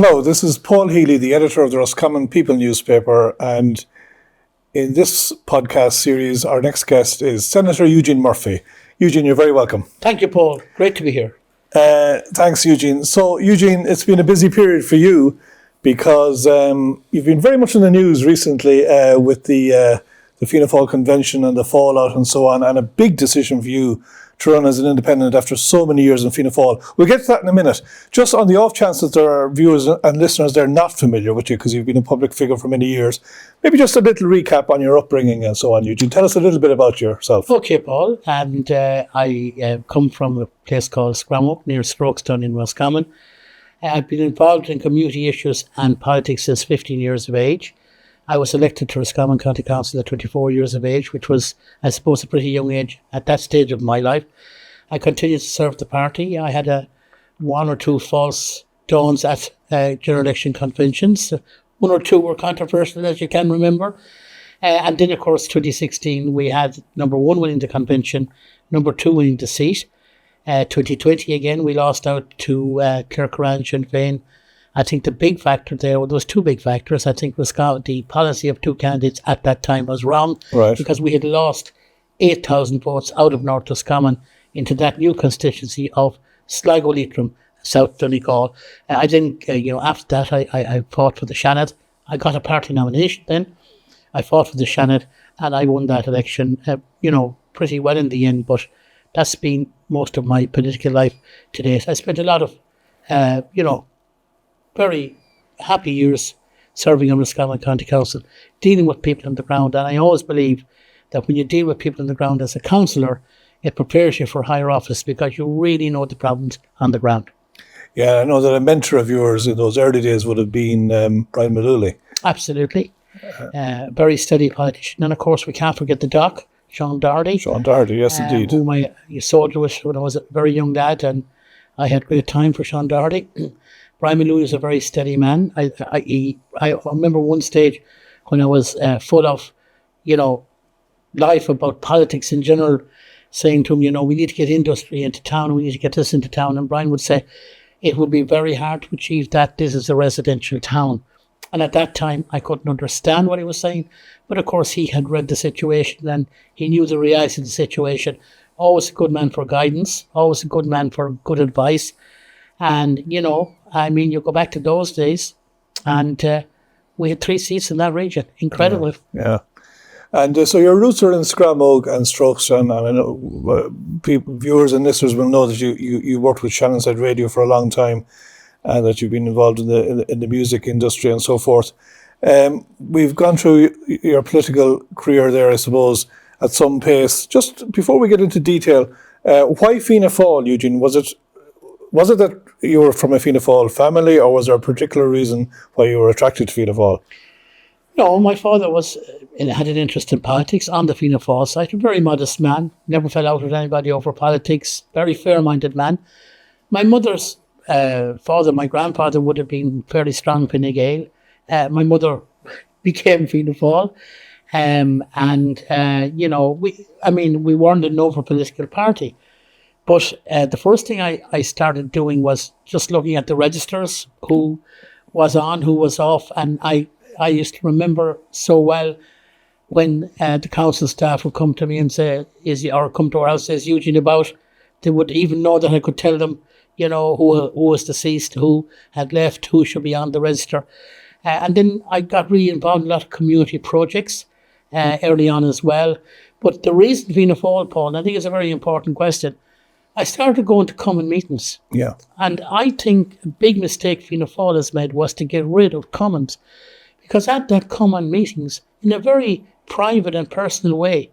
Hello, this is Paul Healy, the editor of the Roscommon People newspaper, and in this podcast series, our next guest is Senator Eugene Murphy. Eugene, you're very welcome. Thank you, Paul. Great to be here. Thanks, Eugene. So, Eugene, it's been a busy period for you because you've been very much in the news recently with the Fianna Fáil convention and the fallout and so on, and a big decision for you to run as an independent after so many years in Fianna Fáil. We'll get to that in a minute. Just on the off chance that there are viewers and listeners that are not familiar with you because you've been a public figure for many years, maybe just a little recap on your upbringing and so on, Eugene. Tell us a little bit about yourself. Okay, Paul. And I come from a place called Scrammock near Strokestown in Roscommon. I've been involved in community issues and politics since 15 years of age. I was elected to Roscommon County Council at 24 years of age, which was, I suppose, a pretty young age at that stage of my life. I continued to serve the party. I had one or two false dawns at general election conventions. One or two were controversial, as you can remember. And then, of course, 2016, we had number one winning the convention, number two winning the seat. 2020, again, we lost out to Clare Sinn Féin. I think the big factor there, well, there was two big factors. I think the policy of two candidates at that time was wrong, right, because we had lost 8,000 votes out of North Roscommon into that new constituency of Sligo Leitrim, South Donegal. I think, after that, I fought for the Seanad. I got a party nomination then. I fought for the Seanad and I won that election, pretty well in the end, but that's been most of my political life to date. I spent a lot of, very happy years serving on Roscommon County Council, dealing with people on the ground. And I always believe that when you deal with people on the ground as a councillor, it prepares you for higher office because you really know the problems on the ground. Yeah, I know that a mentor of yours in those early days would have been Brian Malooly. Absolutely. Very steady politician. And of course, we can't forget the Doc, Sean Doherty. Sean Doherty, yes, indeed. Whom I soldier with when I was a very young lad, and I had great time for Sean Doherty. Brian Malooly is a very steady man. I remember one stage when I was full of, life about politics in general, saying to him, we need to get industry into town, we need to get this into town. And Brian would say, it would be very hard to achieve that. This is a residential town. And at that time, I couldn't understand what he was saying. But of course, he had read the situation and he knew the reality of the situation. Always a good man for guidance, always a good man for good advice. And, you go back to those days and we had 3 seats in that region. Incredible. Yeah. And so your roots are in Scrammock and Strokestown. I mean, viewers and listeners will know that you worked with Shannonside Radio for a long time and that you've been involved in the music industry and so forth. We've gone through your political career there, I suppose, at some pace. Just before we get into detail, why Fianna Fáil, Eugene? Was it that you were from a Fianna Fáil family, or was there a particular reason why you were attracted to Fianna Fáil? No, my father had an interest in politics on the Fianna Fáil side. A very modest man, never fell out with anybody over politics, very fair-minded man. My mother's father, my grandfather, would have been fairly strong Fine Gael. My mother became Fianna Fáil. We weren't a known for political party. But the first thing I started doing was just looking at the registers, who was on, who was off. And I used to remember so well when the council staff would come to me and say, or come to our house, says Eugene about, they would even know that I could tell them, who was deceased, who had left, who should be on the register. And then I got really involved in a lot of community projects early on as well. But the reason Fianna Fáil, Paul, and I think it's a very important question, I started going to common meetings. Yeah. And I think a big mistake Fianna Fáil has made was to get rid of commons. Because at that common meetings, in a very private and personal way,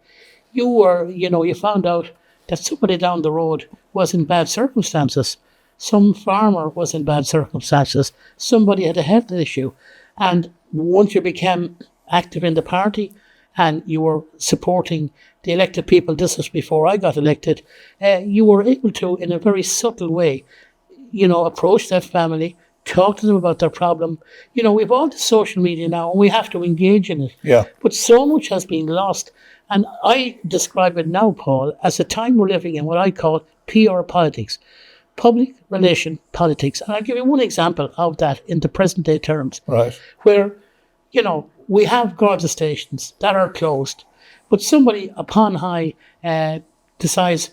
you found out that somebody down the road was in bad circumstances. Some farmer was in bad circumstances. Somebody had a health issue. And once you became active in the party and you were supporting the elected people, this was before I got elected, you were able to, in a very subtle way, approach that family, talk to them about their problem. We've all the social media now and we have to engage in it. Yeah. But so much has been lost. And I describe it now, Paul, as a time we're living in what I call PR politics. public relation politics. And I'll give you one example of that in the present day terms. Right. Where, we have Garda stations that are closed, but somebody upon high decides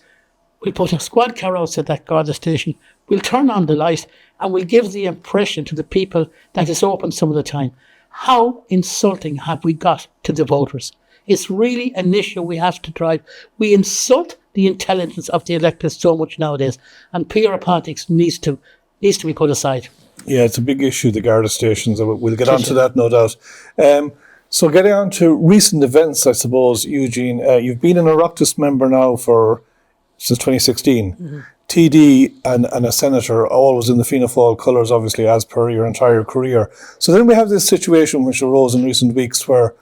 we'll put a squad car outside that Garda station, we'll turn on the light, and we'll give the impression to the people that it's open some of the time. How insulting have we got to the voters? It's really an issue we have to drive. We insult the intelligence of the electorate so much nowadays, and pure politics needs to be put aside. Yeah, it's a big issue, the Garda stations. We'll get on to that, no doubt. So getting on to recent events, I suppose, Eugene, you've been an Oireachtas member now since 2016. Mm-hmm. TD and a senator, always in the Fianna Fáil colours, obviously, as per your entire career. So then we have this situation which arose in recent weeks where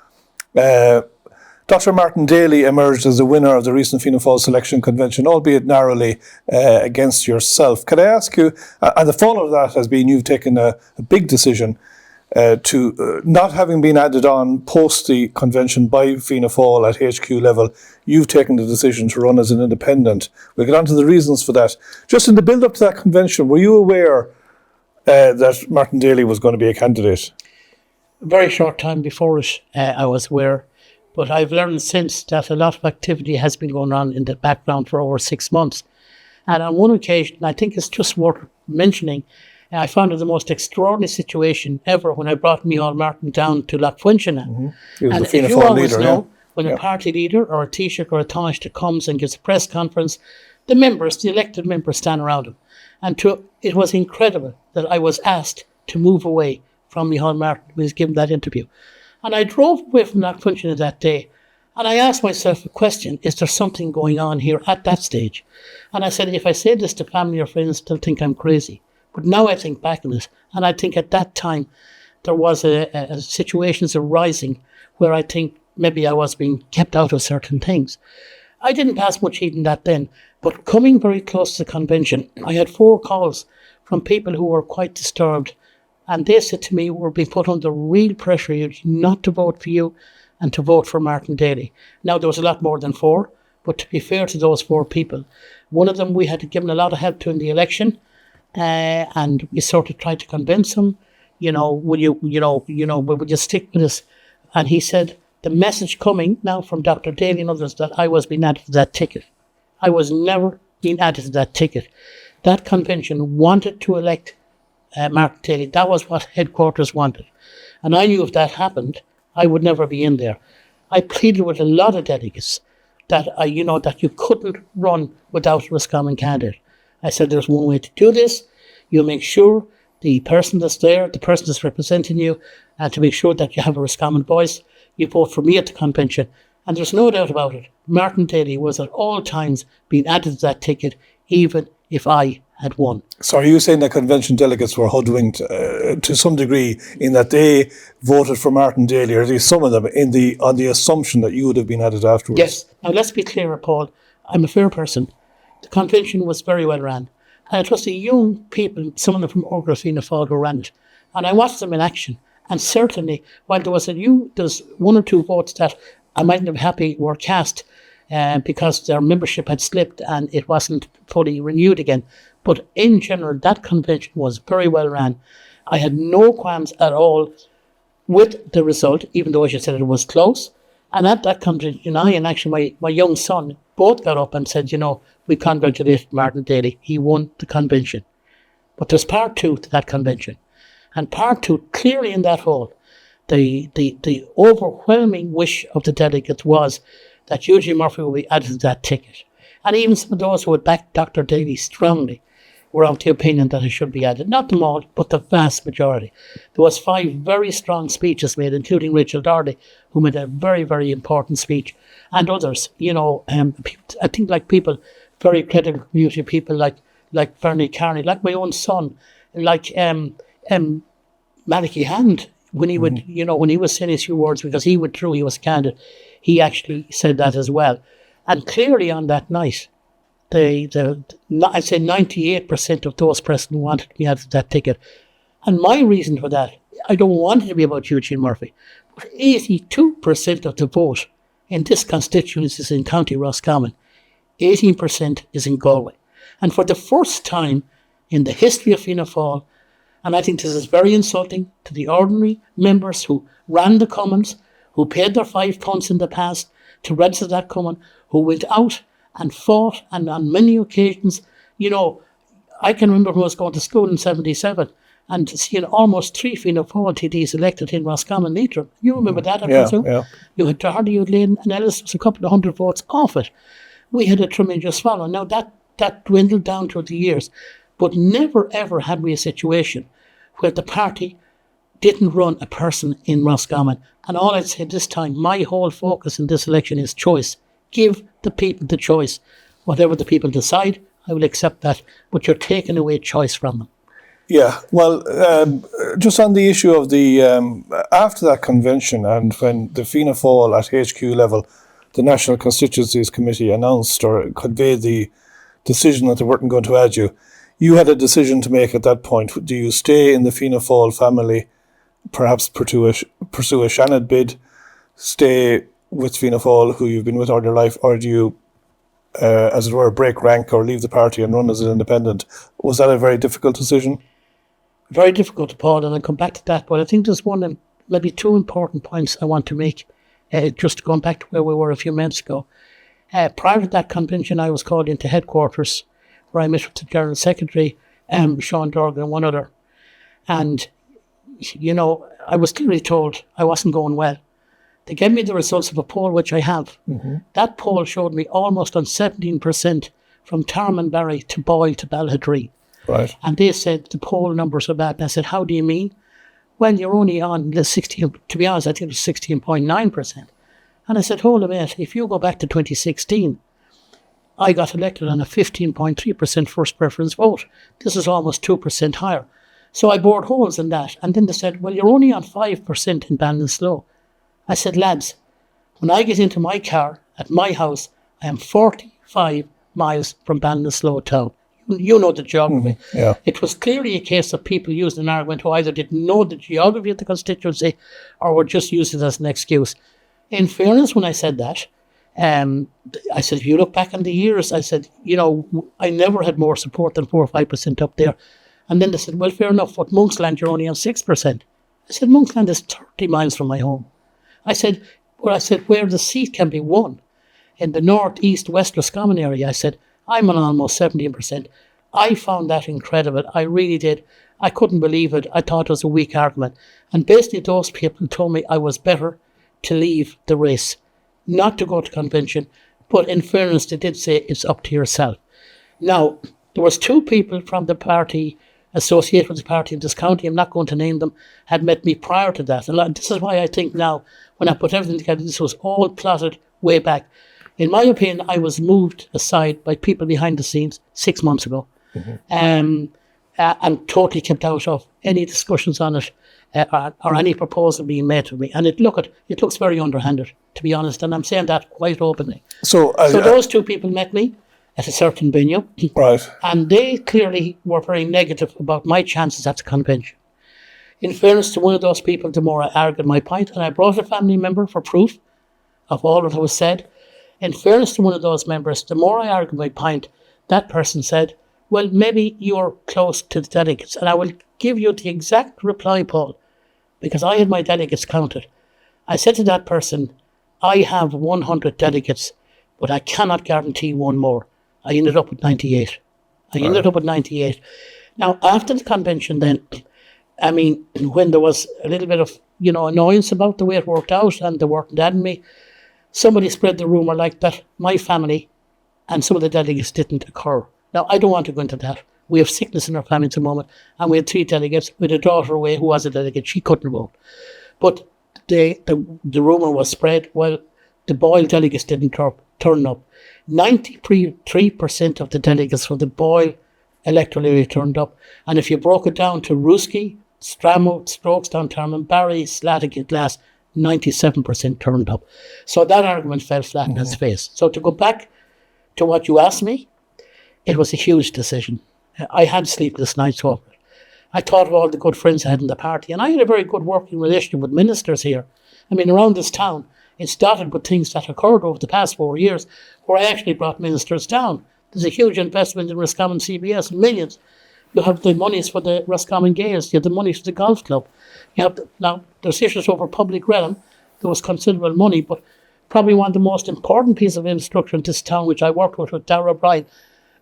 Dr. Martin Daly emerged as the winner of the recent Fianna Fáil selection convention, albeit narrowly against yourself. Can I ask you, and the fall of that has been you've taken a big decision to not having been added on post the convention by Fianna Fáil at HQ level, you've taken the decision to run as an independent. We'll get on to the reasons for that. Just in the build-up to that convention, were you aware that Martin Daly was going to be a candidate? A very short time before it, I was aware, but I've learned since that a lot of activity has been going on in the background for over 6 months. And on one occasion, I think it's just worth mentioning, I found it the most extraordinary situation ever when I brought Micheál Martin down to Lochfuinchina. Mm-hmm. He was and the Fianna if you Fáil always leader, know, when a party leader or a Taoiseach or a Taoiseach comes and gives a press conference, the elected members stand around him. And it was incredible that I was asked to move away from Micheál Martin when he was given that interview. And I drove away from Lochfuinchina that day, and I asked myself a question, is there something going on here at that stage? And I said, if I say this to family or friends, they'll think I'm crazy. But now I think back on it, and I think at that time there was a situations arising where I think maybe I was being kept out of certain things. I didn't pass much heed in that then, but coming very close to the convention, I had 4 calls from people who were quite disturbed, and they said to me, we're being put under real pressure not to vote for you and to vote for Martin Daly. Now, there was a lot more than 4, but to be fair to those 4 people, one of them we had given a lot of help to in the election, and we sort of tried to convince him, will you stick with us? And he said, the message coming now from Dr. Daly and others that I was being added to that ticket. I was never being added to that ticket. That convention wanted to elect Martin Daly. That was what headquarters wanted. And I knew if that happened, I would never be in there. I pleaded with a lot of delegates that that you couldn't run without a Roscommon candidate. I said, there's one way to do this. You make sure the person that's there, the person that's representing you, and to make sure that you have a Roscommon voice, you vote for me at the convention. And there's no doubt about it. Martin Daly was at all times being added to that ticket, even if I had won. So are you saying that convention delegates were hoodwinked to some degree in that they voted for Martin Daly, or at least some of them, on the assumption that you would have been added afterwards? Yes. Now let's be clear, Paul. I'm a fair person. The convention was very well ran. And it was the young people, some of them from Fianna Fáil, who ran it. And I watched them in action. And certainly, while there's 1 or 2 votes that I mightn't have happy were cast because their membership had slipped and it wasn't fully renewed again. But in general, that convention was very well ran. I had no qualms at all with the result, even though, as you said, it was close. And at that convention, I and actually my young son both got up and said, we congratulate Martin Daly. He won the convention. But there's part 2 to that convention. And part 2, clearly in that hall, the overwhelming wish of the delegates was that Eugene Murphy would be added to that ticket. And even some of those who had backed Dr. Daly strongly were of the opinion that it should be added. Not them all, but the vast majority. There was 5 very strong speeches made, including Rachel Doherty, who made a very, very important speech, and others. I think like people, very critical community people like Bernie Carney, like my own son, like Malachy Hand, when he would, when he was saying his few words, because he withdrew, he was candid, he actually said that as well. And clearly on that night, I'd say 98% of those present wanted to be added to that ticket. And my reason for that, I don't want it to be about Eugene Murphy, but 82% of the vote in this constituency is in County Roscommon. 18% is in Galway. And for the first time in the history of Fianna Fáil, and I think this is very insulting to the ordinary members who ran the Commons, who paid their £5 in the past to register that Common, who went out and fought, and on many occasions, I can remember when I was going to school in 77 and seeing almost 3 Fianna Fáil TDs elected in Roscommon Leitrim. You remember that, I presume? Yeah. You had Dardy, you had Lane, and Ellis was a couple of hundred votes off it. We had a tremendous follow. Now that dwindled down through the years, but never ever had we a situation where the party didn't run a person in Roscommon. And all I'd say this time, my whole focus in this election is choice. Give the people the choice. Whatever the people decide, I will accept that, but you're taking away choice from them. Yeah, well, just on the issue of the, after that convention and when the Fianna Fáil at HQ level, the National Constituencies Committee announced or conveyed the decision that they weren't going to add you, you had a decision to make at that point. Do you stay in the Fianna Fáil family, perhaps pursue a Seanad bid, stay with Fianna Fáil, who you've been with all your life, or do you, as it were, break rank or leave the party and run as an independent? Was that a very difficult decision? Very difficult, Paul, and I'll come back to that. But I think there's one and maybe 2 important points I want to make, just going back to where we were a few minutes ago. Prior to that convention, I was called into headquarters, where I met with the General Secretary, Sean Dorgan, and one other. And, I was clearly told I wasn't going well. They gave me the results of a poll, which I have. Mm-hmm. That poll showed me almost on 17% from Tarmanbarry to Boyle to Ballyhadree. Right. And they said the poll numbers are bad. And I said, how do you mean? Well, you're only on the 16, to be honest, I think it was 16.9%. And I said, hold a minute, if you go back to 2016, I got elected on a 15.3% first preference vote. This is almost 2% higher. So I bored holes in that. And then they said, well, you're only on 5% in Ballinasloe. I said, lads, when I get into my car at my house, I am 45 miles from Ballinasloe town. You know the geography. Mm-hmm. Yeah. It was clearly a case of people using an argument who either didn't know the geography of the constituency or were just using it as an excuse. In fairness, when I said that, I said, if you look back in the years, I said, I never had more support than 4 or 5% up there. And then they said, well, fair enough, but Monksland, you're only on 6%. I said, Monksland is 30 miles from my home. I said, where the seat can be won, in the north, east, west Roscommon area, I said, I'm on almost 17%. I found that incredible. I really did. I couldn't believe it. I thought it was a weak argument. And basically those people told me I was better to leave the race, not to go to convention. But in fairness, they did say it's up to yourself. Now, there was 2 people from the party associated with the party in this county, I'm not going to name them, had met me prior to that. And this is why I think now, when I put everything together, this was all plotted way back. In my opinion, I was moved aside by people behind the scenes 6 months ago, and totally kept out of any discussions on it or any proposal being made to me. And it looks very underhanded, to be honest, and I'm saying that quite openly. So those 2 people met me at a certain venue, right, and they clearly were very negative about my chances at the convention. In fairness to one of those people, the more I argued my point, and I brought a family member for proof of all that was said. In fairness to one of those members, the more I argued my point, that person said, well, maybe you're close to the delegates. And I will give you the exact reply, Paul, because I had my delegates counted. I said to that person, I have 100 delegates, but I cannot guarantee one more. I ended up with 98. Now, after the convention then, I mean, when there was a little bit of, annoyance about the way it worked out and they weren't adding me, somebody spread the rumour like that my family and some of the delegates didn't occur. Now, I don't want to go into that. We have sickness in our family at the moment, and we had 3 delegates with a daughter away who was a delegate. She couldn't vote. But the rumour was spread, well, the Boyle delegates didn't turn up. 93% of the delegates from the Boyle electoral area turned up. And if you broke it down to Rooskey, Stramoe, Strokestown, Tarmanbarry, Slattery, Glass, 97% turned up. So that argument fell flat in its face. So to go back to what you asked me, it was a huge decision. I had sleepless nights over it. I thought of all the good friends I had in the party, and I had a very good working relationship with ministers here. I mean, around this town, it started with things that occurred over the past 4 years, where I actually brought ministers down. There's a huge investment in Roscommon CBS, millions. You have the monies for the Roscommon Gaels. You have the monies for the golf club. You have now there's issues over public realm. There was considerable money, but probably one of the most important pieces of infrastructure in this town, which I worked with Darragh O'Brien,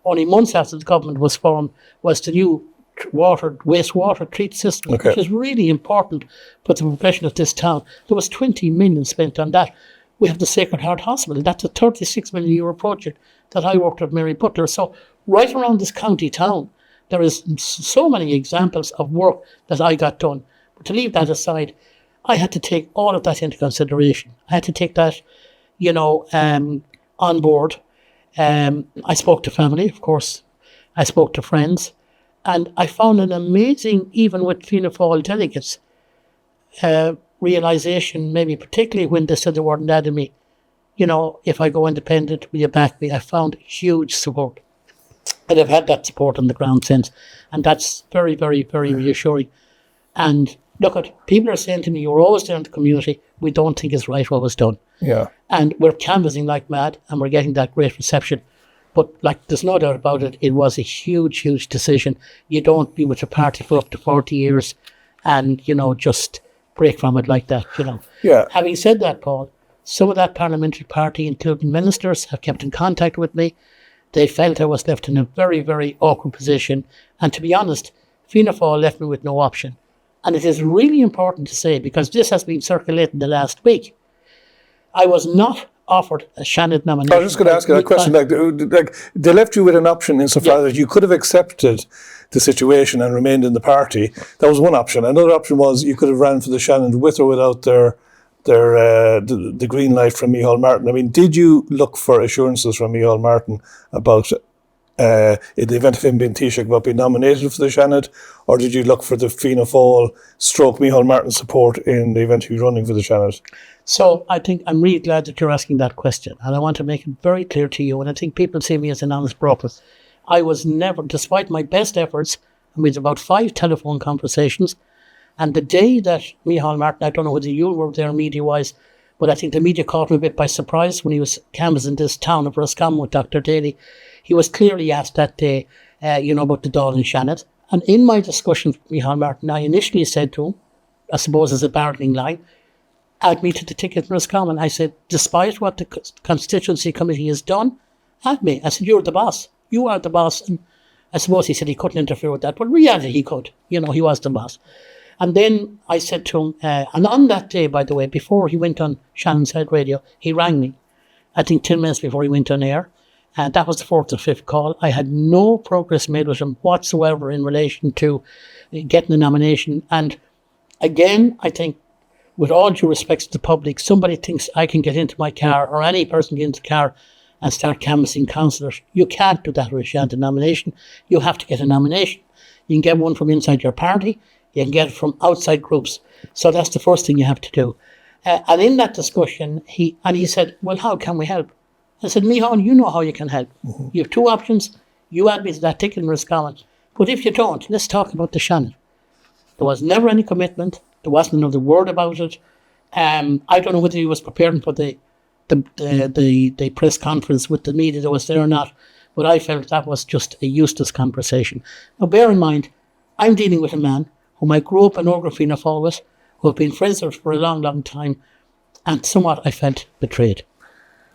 only months after the government was formed, was the new wastewater treat system, which is really important for the profession of this town. There was 20 million spent on that. We have the Sacred Heart Hospital. That's a 36 million euro project that I worked with Mary Butler. So right around this county town, there is so many examples of work that I got done. But to leave that aside, I had to take all of that into consideration. I had to take that, on board. I spoke to family, of course. I spoke to friends. And I found an amazing, even with Fianna Fáil delegates, realisation, maybe particularly when they said the word to me, if I go independent, will you back me? I found huge support. And I've had that support on the ground since. And that's very, very, very reassuring. And look, people are saying to me, you're always there in the community. We don't think it's right what was done. Yeah. And we're canvassing like mad and we're getting that great reception. But there's no doubt about it, it was a huge, huge decision. You don't be with a party for up to 40 years and, just break from it like that, Yeah. Having said that, Paul, some of that parliamentary party, including ministers, have kept in contact with me. They felt I was left in a very, very awkward position. And to be honest, Fianna Fáil left me with no option. And it is really important to say, because this has been circulating the last week, I was not offered a Shannon nomination. I was just going to ask you that question. Like they left you with an option insofar that you could have accepted the situation and remained in the party. That was one option. Another option was you could have ran for the Shannon with or without the green light from Micheál Martin. I mean, did you look for assurances from Micheál Martin about in the event of him being Taoiseach about being nominated for the Shannon, or did you look for the Fianna Fáil stroke Micheál Martin support in the event he was running for the Shannon? So I think I'm really glad that you're asking that question, and I want to make it very clear to you, and I think people see me as an honest broker. I was never, despite my best efforts, I mean, about 5 telephone conversations, and the day that Micheál Martin, I don't know whether you were there media-wise, but I think the media caught me a bit by surprise when he was canvassing this town of Roscommon with Dr. Daly. He was clearly asked that day, about the Dáil and Shannon. And in my discussion with Micheál Martin, I initially said to him, I suppose as a bargaining line, add me to the ticket in Roscommon. I said, despite what the constituency committee has done, add me. I said, you're the boss. You are the boss. And I suppose he said he couldn't interfere with that, but reality he could. He was the boss. And then I said to him, and on that day, by the way, before he went on Shannon's Head Radio, he rang me, I think 10 minutes before he went on air. And that was the 4th or 5th call. I had no progress made with him whatsoever in relation to getting the nomination. And again, I think, with all due respect to the public, somebody thinks I can get into my car, or any person get into the car and start canvassing councillors. You can't do that with a Shannon nomination. You have to get a nomination. You can get one from inside your party. You can get it from outside groups. So that's the first thing you have to do. And in that discussion, he said, well, how can we help? I said, Micheál, you know how you can help. Mm-hmm. You have 2 options. You add me to that ticket in Roscommon. But if you don't, let's talk about the Shannon. There was never any commitment. There wasn't another word about it. I don't know whether he was preparing for the press conference with the media that was there or not, but I felt that was just a useless conversation. Now, bear in mind, I'm dealing with a man whom I grew up in Fianna Fáil with, who have been friends with for a long, long time, and somewhat I felt betrayed.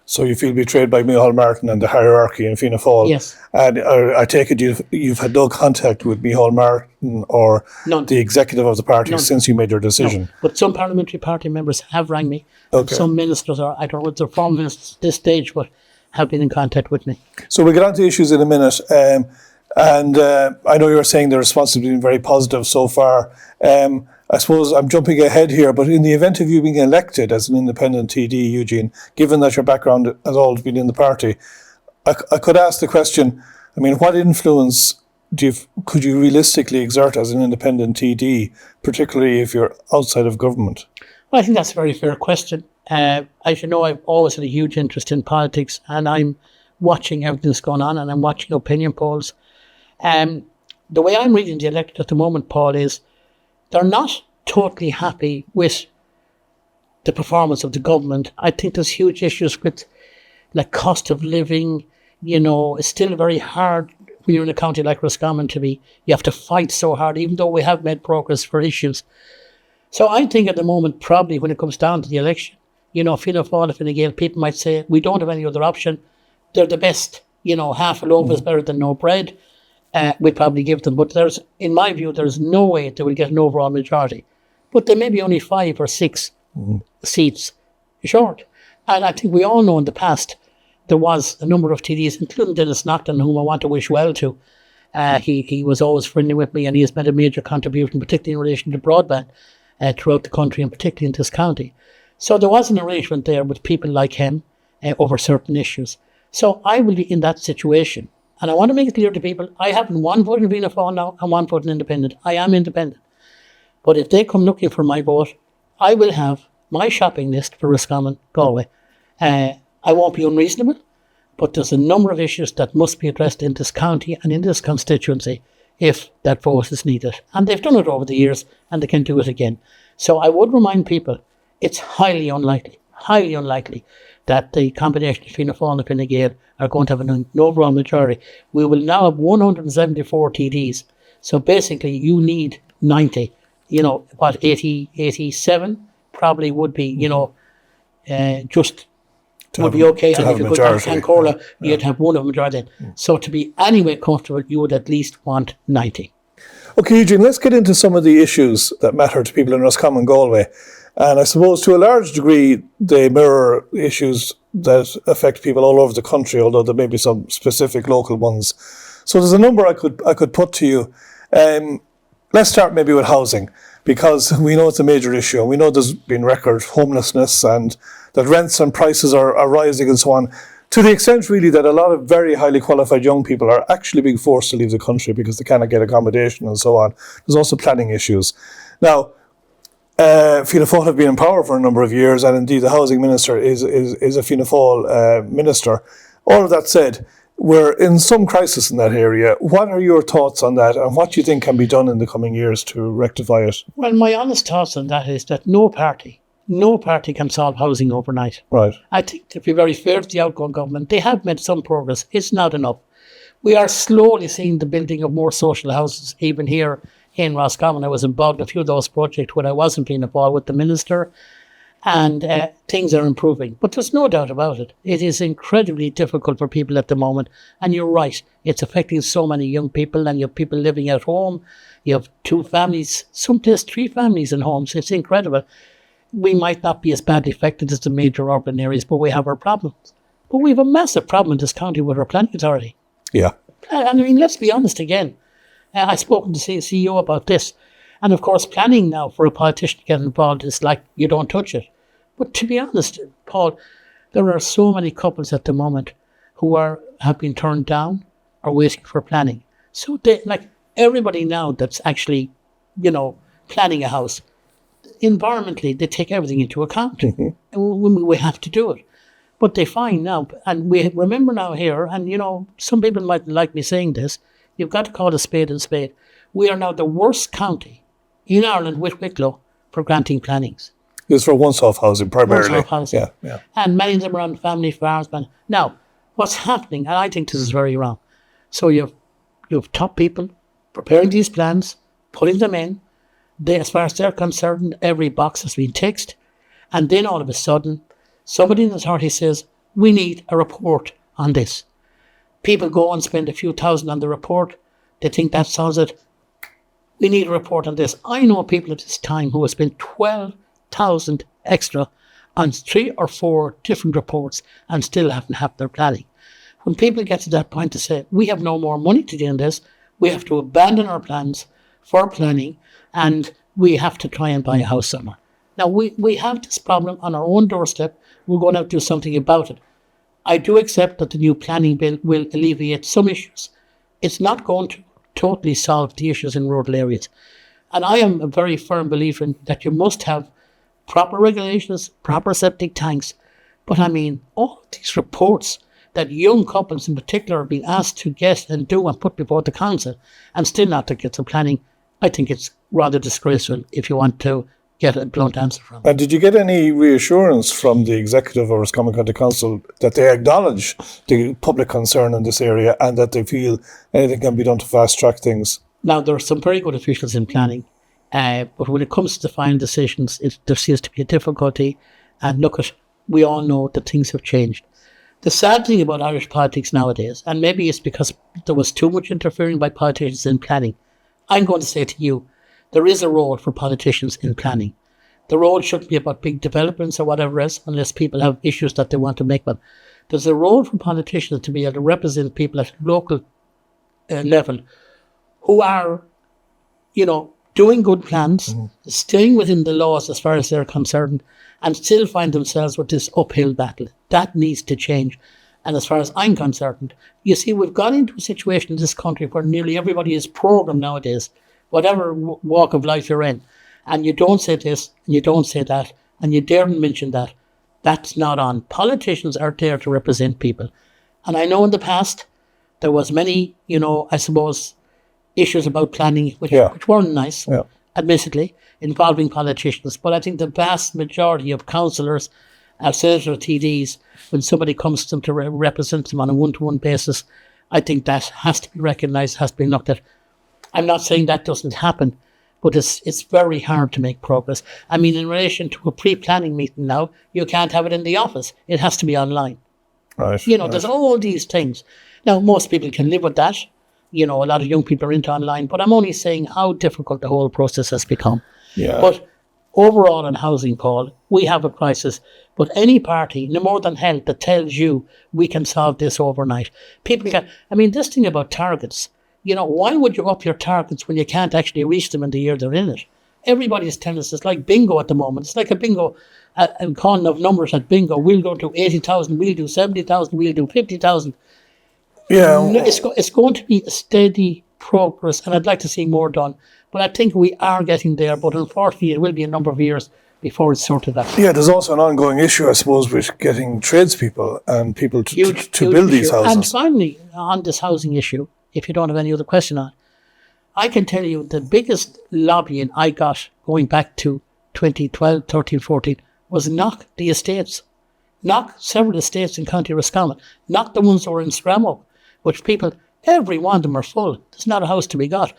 So you feel betrayed by Micheál Martin and the hierarchy in Fianna Fáil? Yes. And I take it you've had no contact with Micheál Martin or None. the executive of the party None. since you made your decision? No. But some parliamentary party members have rang me. Okay. Some ministers, I don't know whether they're former ministers at this stage, but have been in contact with me. So we'll get on to issues in a minute. And I know you were saying the response has been very positive so far. I suppose I'm jumping ahead here, but in the event of you being elected as an independent TD, Eugene, given that your background has always been in the party, I could ask the question, I mean, what influence could you realistically exert as an independent TD, particularly if you're outside of government? Well, I think that's a very fair question. As you know, I've always had a huge interest in politics, and I'm watching everything that's going on, and I'm watching opinion polls. The way I'm reading the electorate at the moment, Paul, is they're not totally happy with the performance of the government. I think there's huge issues with like cost of living, It's still very hard when you're in a county like Roscommon you have to fight so hard, even though we have made progress for issues. So I think at the moment, probably when it comes down to the election, Fianna Fáil, Fine Gael, people might say, we don't have any other option. They're the best. Half a loaf is better than no bread. We'd probably give them. But in my view, there's no way they will get an overall majority. But there may be only 5 or 6 seats short. And I think we all know in the past, there was a number of TDs, including Dennis Naughton, whom I want to wish well to. He was always friendly with me, and he has made a major contribution, particularly in relation to broadband throughout the country, and particularly in this county. So there was an arrangement there with people like him over certain issues. So I will be in that situation. And I want to make it clear to people, I haven't one vote in Fianna Fáil now and one vote in independent. I am independent. But if they come looking for my vote, I will have my shopping list for Roscommon, Galway. I won't be unreasonable, but there's a number of issues that must be addressed in this county and in this constituency if that vote is needed. And they've done it over the years, and they can do it again. So I would remind people, it's highly unlikely that the combination of Fianna Fáil and Fine Gael are going to have an overall majority. We will now have 174 TDs. So basically you need 90. 80, 87 probably would be, just would be okay. And if you could have Cancorla, you'd have one of a majority. So to be anyway comfortable, you would at least want 90. Okay, Eugene, let's get into some of the issues that matter to people in Roscommon, Galway. And I suppose to a large degree, they mirror issues that affect people all over the country, although there may be some specific local ones. So there's a number I could put to you. Let's start maybe with housing, because we know it's a major issue. We know there's been record homelessness and that rents and prices are rising and so on, to the extent really that a lot of very highly qualified young people are actually being forced to leave the country because they cannot get accommodation and so on. There's also planning issues. Now, Fianna Fáil have been in power for a number of years, and indeed the housing minister is a Fianna Fáil minister. All of that said, we're in some crisis in that area. What are your thoughts on that, and what do you think can be done in the coming years to rectify it? Well, my honest thoughts on that is that no party can solve housing overnight. Right. I think, to be very fair to the outgoing government, they have made some progress. It's not enough. We are slowly seeing the building of more social houses, even here in Roscommon. I was involved in a few of those projects when I wasn't being involved with the minister, and things are improving. But there's no doubt about it. It is incredibly difficult for people at the moment. And you're right, it's affecting so many young people, and you have people living at home. You have 2 families, sometimes 3 families in homes. It's incredible. We might not be as badly affected as the major urban areas, but we have our problems. But we have a massive problem in this county with our planning authority. Yeah. I mean, let's be honest again. I've spoken to the CEO about this. And of course, planning now for a politician to get involved is like you don't touch it. But to be honest, Paul, there are so many couples at the moment who have been turned down or waiting for planning. So everybody now that's actually, planning a house, environmentally, they take everything into account. Mm-hmm. And we have to do it. But they find now, and we remember now here, and some people might like me saying this, you've got to call a spade a spade. We are now the worst county in Ireland with Wicklow for granting plannings. It's for once-off housing primarily. Once-off housing. Yeah. And many of them are on family farms. Now, what's happening, and I think this is very wrong. So you have top people preparing these plans, putting them in. As far as they're concerned, every box has been ticked. And then all of a sudden, somebody in the authority says, we need a report on this. People go and spend a few thousand on the report. They think that solves it. We need a report on this. I know people at this time who have spent 12,000 extra on 3 or 4 different reports and still haven't had their planning. When people get to that point to say, we have no more money to do in this, we have to abandon our plans for planning, and we have to try and buy a house somewhere. Now, we have this problem on our own doorstep. We're going to have to do something about it. I do accept that the new planning bill will alleviate some issues. It's not going to totally solve the issues in rural areas. And I am a very firm believer in that you must have proper regulations, proper septic tanks. But I mean, all these reports that young couples in particular are being asked to get and do and put before the council and still not to get some planning, I think it's rather disgraceful if you want to get a blunt answer from. And did you get any reassurance from the executive of Roscommon County Council that they acknowledge the public concern in this area and that they feel anything can be done to fast track things? Now, there are some very good officials in planning, but when it comes to final decisions, there seems to be a difficulty. And we all know that things have changed. The sad thing about Irish politics nowadays, and maybe it's because there was too much interfering by politicians in planning, I'm going to say to you, there is a role for politicians in planning. The role shouldn't be about big developments or whatever else, unless people have issues that they want to make. But there's a role for politicians to be able to represent people at local level who are, doing good plans, staying within the laws as far as they're concerned, and still find themselves with this uphill battle. That needs to change. And as far as I'm concerned, you see, we've gone into a situation in this country where nearly everybody is programmed nowadays, whatever walk of life you're in. And you don't say this, and you don't say that, and you daren't mention that. That's not on. Politicians are there to represent people. And I know in the past, there was many, I suppose, issues about planning, which weren't nice, admittedly, involving politicians. But I think the vast majority of councillors, senators, TDs, when somebody comes to them to represent them on a one-to-one basis, I think that has to be recognised, has to be looked at. I'm not saying that doesn't happen, but it's very hard to make progress. I mean, in relation to a pre-planning meeting now, you can't have it in the office. It has to be online. Right. There's all these things. Now, most people can live with that. A lot of young people are into online, but I'm only saying how difficult the whole process has become. Yeah. But overall in housing, Paul, we have a crisis. But any party, no more than hell, that tells you we can solve this overnight. People can. I mean, this thing about targets. Why would you up your targets when you can't actually reach them in the year they're in it? Everybody's telling us it's like bingo at the moment. It's like a bingo, and calling of numbers at bingo. We'll go to 80,000, we'll do 70,000, we'll do 50,000. Yeah. No, it's going to be a steady progress, and I'd like to see more done. But I think we are getting there, but unfortunately it will be a number of years before it's sorted out. Yeah, there's also an ongoing issue, I suppose, with getting tradespeople and people to build these houses. And finally, on this housing issue, if you don't have any other question on it, I can tell you the biggest lobbying I got going back to 2012, 13, 14 was knock the estates. Knock several estates in County Roscommon. Knock the ones that were in Scrammock, which people, every one of them are full. There's not a house to be got.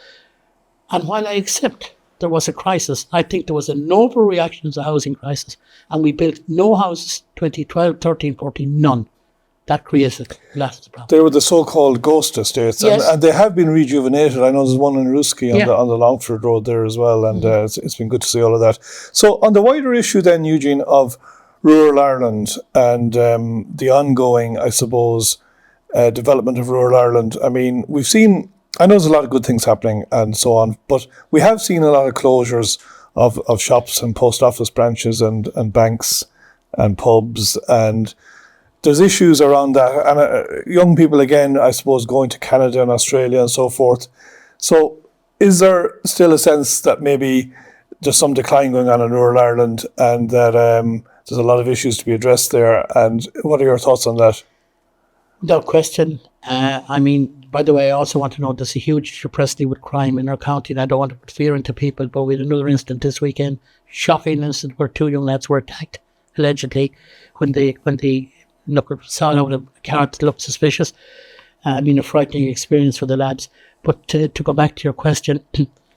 And while I accept there was a crisis, I think there was an overreaction to the housing crisis. And we built no houses 2012, 13, 14, none. That created lots of problems. They were the so-called ghost estates, Yes. and they have been rejuvenated. I know there's one in Roscommon on the Longford Road there as well, and it's been good to see all of that. So on the wider issue then, Eugene, of rural Ireland and the ongoing, I suppose, development of rural Ireland, I mean, I know there's a lot of good things happening and so on, but we have seen a lot of closures of shops and post office branches and banks and pubs, and there's issues around that. And young people, again, I suppose, going to Canada and Australia and so forth. So is there still a sense that maybe there's some decline going on in rural Ireland and that there's a lot of issues to be addressed there? And what are your thoughts on that? Without question. I mean, by the way, I also want to know there's a huge issue presently with crime in our county, and I don't want to put fear into people, but we had another incident this weekend, shocking incident where two young lads were attacked, allegedly, when they saw out of a car that looked suspicious. I mean, a frightening experience for the lads. But to go back to your question,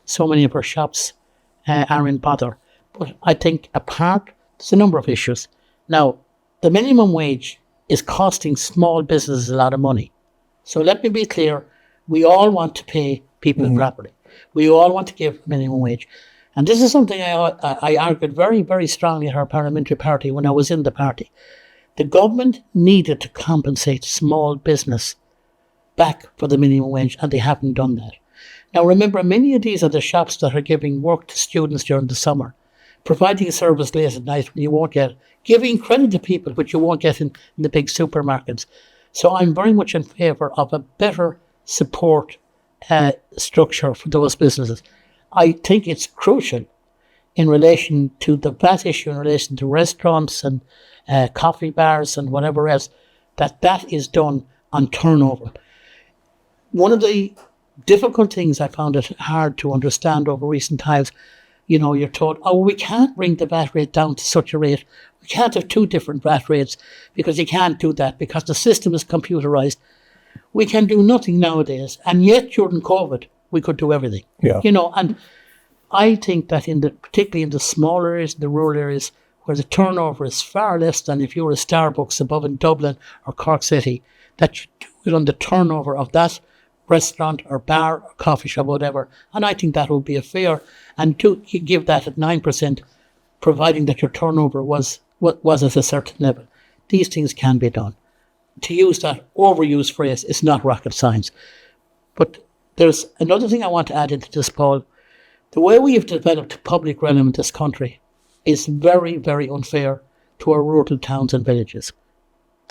so many of our shops are in bother. But I think there's a number of issues. Now, the minimum wage is costing small businesses a lot of money. So let me be clear, we all want to pay people properly. We all want to give minimum wage. And this is something I argued very, very strongly at our parliamentary party when I was in the party. The government needed to compensate small business back for the minimum wage, and they haven't done that. Now remember, many of these are the shops that are giving work to students during the summer, providing a service late at night when you won't get, giving credit to people which you won't get in the big supermarkets. So I'm very much in favour of a better support structure for those businesses. I think it's crucial in relation to the VAT issue, in relation to restaurants and coffee bars and whatever else, that is done on turnover. One of the difficult things I found it hard to understand over recent times, you're told, oh, we can't bring the VAT rate down to such a rate. We can't have two different VAT rates because you can't do that because the system is computerized. We can do nothing nowadays. And yet during COVID, we could do everything. Yeah. And I think that particularly in the smaller areas, the rural areas, where the turnover is far less than if you were a Starbucks above in Dublin or Cork City, that you do it on the turnover of that restaurant or bar or coffee shop, whatever. And I think that would be a fair, and you give that at 9%, providing that your turnover was at a certain level. These things can be done. To use that overused phrase is not rocket science. But there's another thing I want to add into this, Paul. The way we have developed public realm in this country is very, very unfair to our rural towns and villages.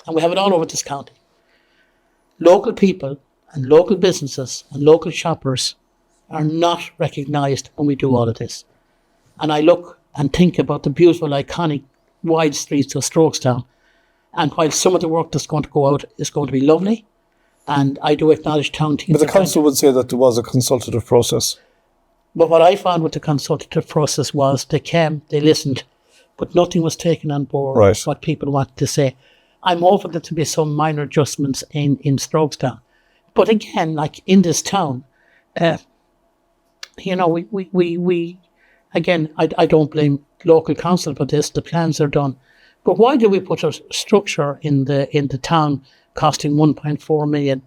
And we have it all over this county. Local people and local businesses and local shoppers are not recognised when we do all of this. And I look and think about the beautiful, iconic, wide streets of Strokestown. And while some of the work that's going to go out is going to be lovely, and I do acknowledge town teams... But the council would say that there was a consultative process. But what I found with the consultative process was they came, they listened, but nothing was taken on board, right, what people wanted to say. I'm hoping there to be some minor adjustments in Strokestown. But again, like in this town, we again, I don't blame local council for this. The plans are done. But why do we put a structure in the town costing 1.4 million?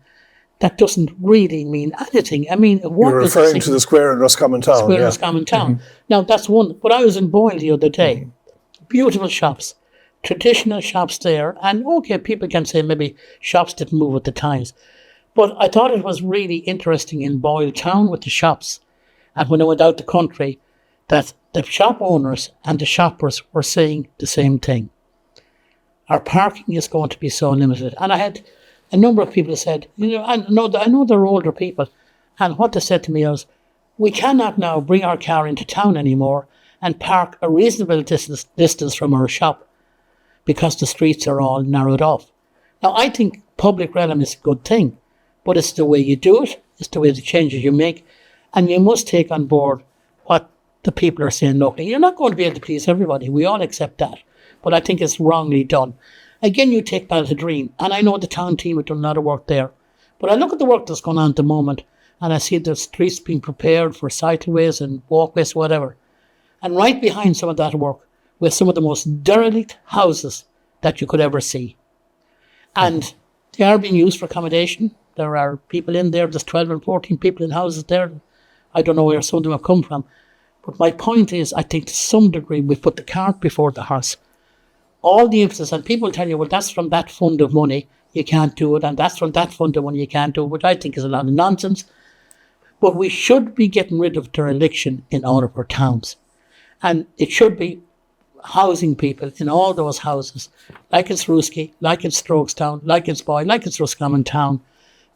That doesn't really mean anything. I mean, you're referring to the square in Roscommon town. Square in Roscommon town. Mm-hmm. Now that's one. But I was in Boyle the other day. Mm-hmm. Beautiful shops, traditional shops there, and okay, people can say maybe shops didn't move with the times, but I thought it was really interesting in Boyle town with the shops, and when I went out the country, that the shop owners and the shoppers were saying the same thing. Our parking is going to be so limited, and I had a number of people who said, I know they're older people, and what they said to me was, we cannot now bring our car into town anymore and park a reasonable distance from our shop because the streets are all narrowed off. Now, I think public realm is a good thing, but it's the way you do it, it's the way the changes you make, and you must take on board what the people are saying locally. You're not going to be able to please everybody, we all accept that, but I think it's wrongly done. Again, you take Balladream, and I know the town team have done a lot of work there, but I look at the work that's going on at the moment, and I see the streets being prepared for cycleways and walkways, whatever. And right behind some of that work were some of the most derelict houses that you could ever see. And they are being used for accommodation. There are people in there, there's 12 and 14 people in houses there. I don't know where some of them have come from. But my point is, I think to some degree we've put the cart before the horse. All the emphasis, and people tell you, well, that's from that fund of money, you can't do it, and that's from that fund of money, you can't do it, which I think is a lot of nonsense. But we should be getting rid of dereliction in all of our towns. And it should be housing people in all those houses, like it's Ruski, like it's Strokestown, like it's Boyle, like it's Roscommon town.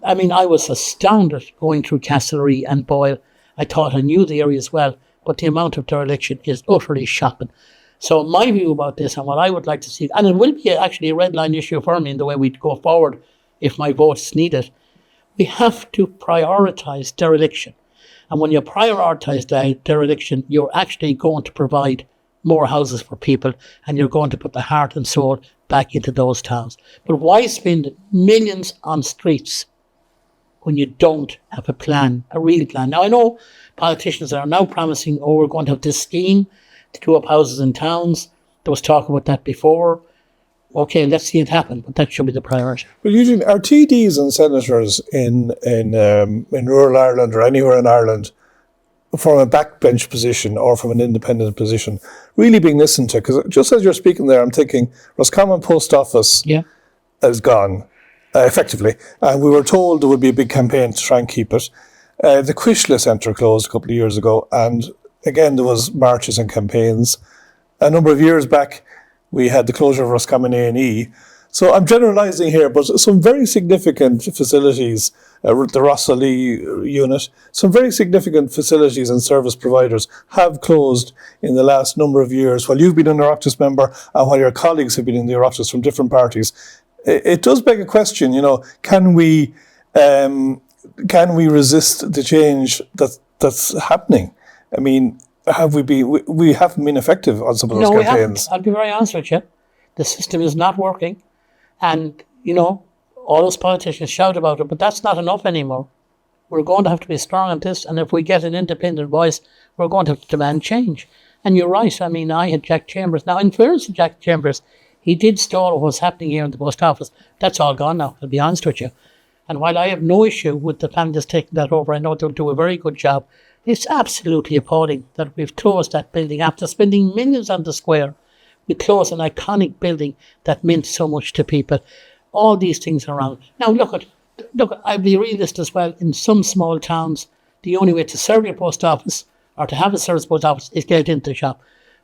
I mean, I was astounded going through Castlereagh and Boyle. I thought I knew the area as well, but the amount of dereliction is utterly shocking. So my view about this and what I would like to see, and it will be actually a red line issue for me in the way we go forward if my vote is needed, we have to prioritise dereliction. And when you prioritise dereliction, you're actually going to provide more houses for people and you're going to put the heart and soul back into those towns. But why spend millions on streets when you don't have a plan, a real plan? Now, I know politicians are now promising, we're going to have this scheme to do up houses in towns. There was talk about that before. Okay, let's see it happen, but that should be the priority. Well, Eugene, are TDs and senators in rural Ireland or anywhere in Ireland from a backbench position or from an independent position really being listened to? Because just as you're speaking there, I'm thinking Roscommon Post Office is gone, effectively. And we were told there would be a big campaign to try and keep it. The Quishley Centre closed a couple of years ago, and again, there was marches and campaigns. A number of years back, we had the closure of Roscommon A&E. So I'm generalising here, but some very significant facilities, the Rossalee unit, some very significant facilities and service providers have closed in the last number of years. While you've been an Oireachtas member and while your colleagues have been in the Oireachtas from different parties, it does beg a question, can we resist the change that's happening? I mean, have we been? We haven't been effective on some of those No, we campaigns. haven't. I'll be very honest with you. The system is not working. And, all those politicians shout about it, but that's not enough anymore. We're going to have to be strong on this. And if we get an independent voice, we're going to have to demand change. And you're right. I mean, I had Jack Chambers. Now, in fairness to Jack Chambers, he did stall what's happening here in the post office. That's all gone now, I'll be honest with you. And while I have no issue with the family that's taking that over, I know they'll do a very good job. It's absolutely appalling that we've closed that building after spending millions on the square. We closed an iconic building that meant so much to people. All these things around. Now, look, I'll be realist as well. In some small towns, the only way to serve your post office or to have a service post office is get into the shop.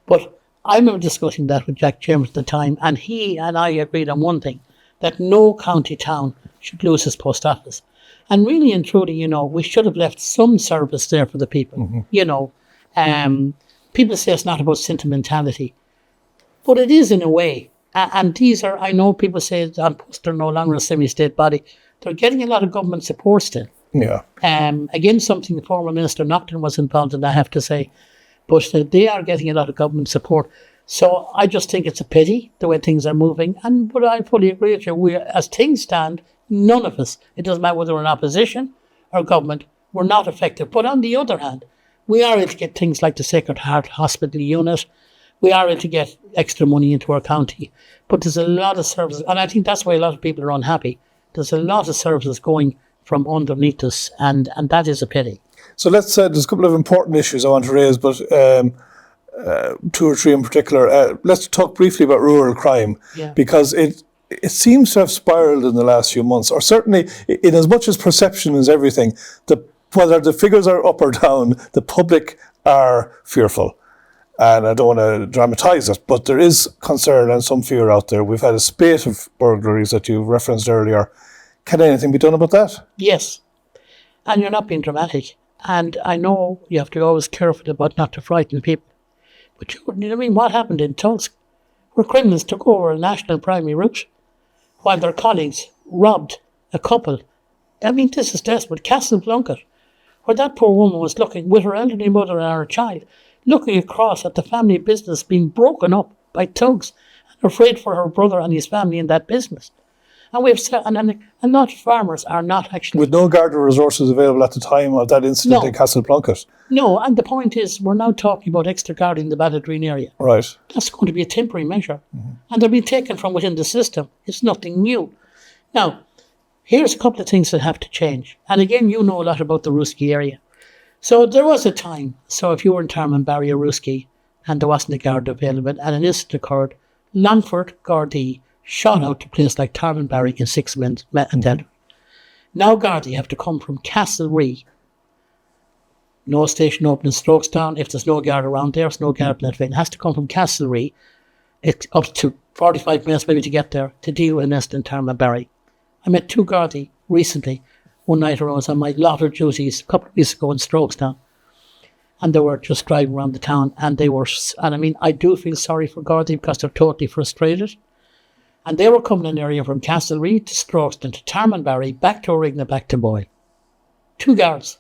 But I remember discussing that with Jack Chambers at the time, and he and I agreed on one thing, that no county town should lose its post office. And really and truly, we should have left some service there for the people. People say it's not about sentimentality, but it is in a way. And these are, I know people say Don Post are no longer a semi-state body. They're getting a lot of government support still. Yeah. Again, something the former Minister Nocton was involved in, I have to say. But they are getting a lot of government support. So I just think it's a pity the way things are moving. But I fully agree with you. As things stand, none of us, it doesn't matter whether we're in opposition or government, we're not effective. But on the other hand, we are able to get things like the Sacred Heart Hospital unit. We are able to get extra money into our county. But there's a lot of services, and I think that's why a lot of people are unhappy. There's a lot of services going from underneath us, and that is a pity. So let's there's a couple of important issues I want to raise, but two or three in particular. Let's talk briefly about rural crime, because it seems to have spiraled in the last few months, or certainly in as much as perception is everything. Whether the figures are up or down, the public are fearful. And I don't want to dramatise it, but there is concern and some fear out there. We've had a spate of burglaries that you referenced earlier. Can anything be done about that? Yes. And you're not being dramatic. And I know you have to be always careful about not to frighten people. But what happened in Tulsk, where criminals took over a national primary route while their colleagues robbed a couple. This is desperate. Castleblanket, where that poor woman was looking with her elderly mother and her child, looking across at the family business being broken up by thugs, and afraid for her brother and his family in that business. And we've said, and a lot of farmers are not actually... With no Garda resources available at the time of that incident in Castleblanket. No, and the point is, we're now talking about extra guard in the Ballydreen area. Right. That's going to be a temporary measure. Mm-hmm. And they'll be taken from within the system. It's nothing new. Now, here's a couple of things that have to change. And again, you know a lot about the Ruski area. So there was a time, so if you were in Tarmanbarry or Ruski, and there wasn't a guard available, and an incident occurred, Longford Gardaí shot out to places like Tarmanbarry in 6 minutes and then. Now Gardaí have to come from Castlereagh. No station open in Strokestown. If there's no guard around there, there's no guard in that vein. It has to come from Castlereagh. It's up to 45 minutes maybe to get there to deal with an incident in Tarmanbarry. I met 2 Gardaí recently. One night I was on my lottery duties a couple of weeks ago in Strokestown, and they were just driving around the town, and I do feel sorry for Gardaí because they're totally frustrated. And they were coming in an area from Castlereagh to Strokestown to Tarmanbarry, back to Origna, back to Boyle. 2 guards.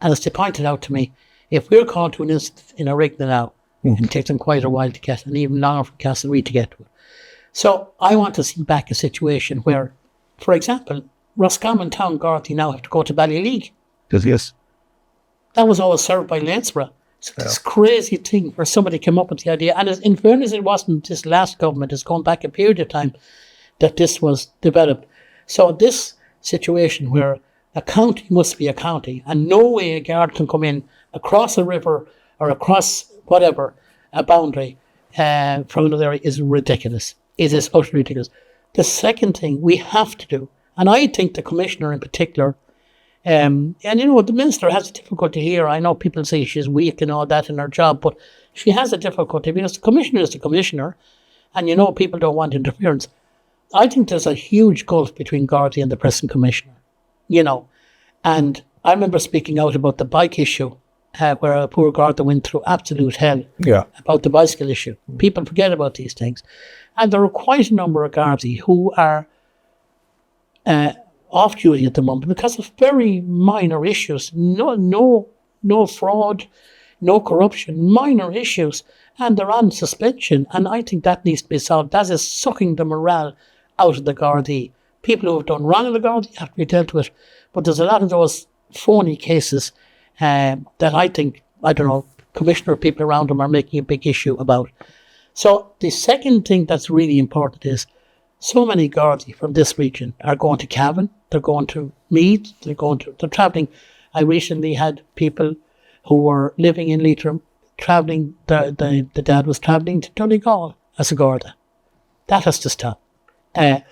And as they pointed out to me, if we're called to an incident in Origna now, it takes them quite a while to get, and even longer from Castlereagh to get to it. So I want to see back a situation where, for example, Roscommon Town Gardaí now have to go to Ballyleague. Yes. That was always served by Leinster. So this crazy thing where somebody came up with the idea, and in fairness, it wasn't this last government, it's gone back a period of time that this was developed. So this situation where a county must be a county, and no way a guard can come in across a river or across whatever, a boundary from another area is ridiculous. It is utterly ridiculous. The second thing we have to do, and I think the Commissioner in particular, the Minister has a difficulty here. I know people say she's weak and all that in her job, but she has a difficulty because the Commissioner is the Commissioner, and people don't want interference. I think there's a huge gulf between Gardaí and the present Commissioner, and I remember speaking out about the bike issue, where a poor Garda went through absolute hell about the bicycle issue. People forget about these things. And there are quite a number of Gardaí who are off duty at the moment because of very minor issues. No fraud, no corruption, minor issues, and they're on suspension. And I think that needs to be solved. That is sucking the morale out of the Gardaí. People who have done wrong in the Gardaí have to be dealt with. But there's a lot of those phony cases that I think, I don't know, commissioner people around them are making a big issue about. So the second thing that's really important is so many Gardaí from this region are going to Cavan, they're going to Meath, they're travelling. I recently had people who were living in Leitrim travelling, the dad was travelling to Donegal as a Garda. That has to stop. There